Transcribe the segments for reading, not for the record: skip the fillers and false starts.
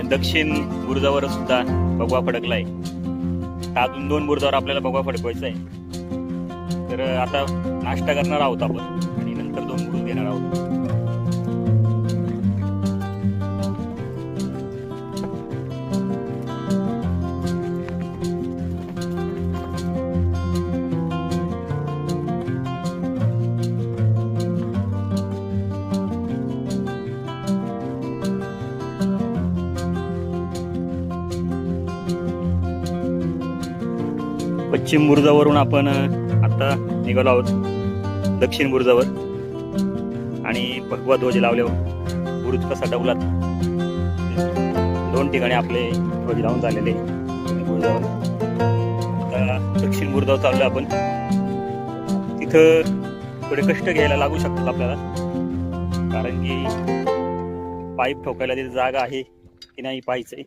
दक्षिण बुरुजावर सुद्धा भगवा फडकलाय. अजून 2 बुरुजावर आपल्याला भगवा फडकवायचा आहे. तर आता नाश्ता करणार आहोत आपण आणि नंतर 2 बुरुज घेणार आहोत. पश्चिम बुरुजावरून आपण आता निघालो आहोत दक्षिण बुरुजावर आणि भगवा ध्वज लावल्यावर बुरुज कसा डवलात. 2 ठिकाणी आपले ध्वज लावून झालेले बुरुजावर. आता दक्षिण बुरुजावर चाललो आपण. तिथं थोडे कष्ट घ्यायला लागू शकतात आपल्याला, कारण की पाईप ठोकायला तिथे जागा आहे की नाही पाहायचंय,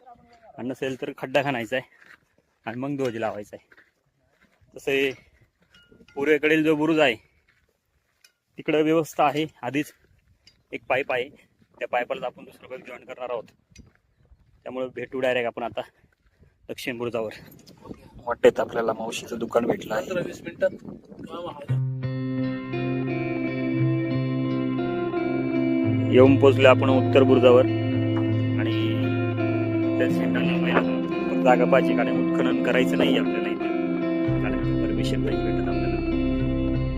आणि नसेल तर खड्डा खाणायचा आहे आणि मग ध्वज लावायचा आहे. तसे पूर्वेकडील जो बुरुज आहे तिकडं व्यवस्था आहे. आधीच एक पाईप आहे, त्या पाईपाला आपण दुसरं काही जॉईन करणार आहोत. त्यामुळे भेटू डायरेक्ट आपण आता दक्षिण बुरुजावर. वाटत आपल्याला मावशीचं दुकान भेटलं आहे. 15-20 मिनिटात येऊन पोचले आपण उत्तर बुरुजावर आणि त्या सेंटरला जागा पाहिजे, कारण उत्खनन करायचं नाही आपल्याला इथे, कारण परमिशन नाही भेटत आपल्याला.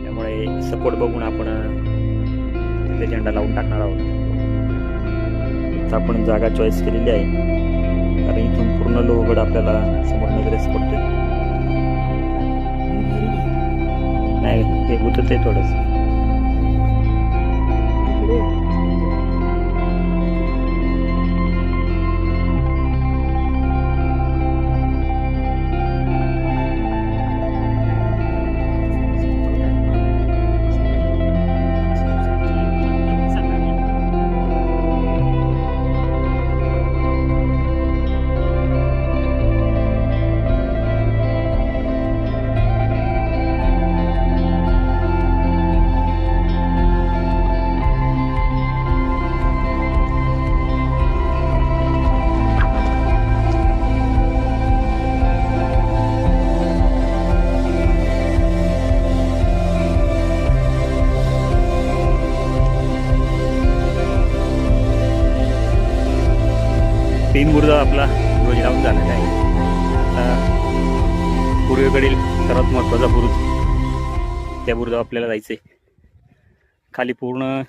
त्यामुळे सपोर्ट बघून आपण तिथे झेंडा लावून टाकणार आहोत. इथं आपण जागा चॉईस केलेली आहे, कारण इथून पूर्ण लोहगड आपल्याला समोर नजरेस पडते. नाही हे गुतच आहे थोडंसं. तीन बुरुज आपला ध्वज लावून झालेला आहे. आता पूर्वेकडील सर्वात महत्त्वाचा बुरुज, त्या बुरुजावर आपल्याला जायचंय. खाली पूर्ण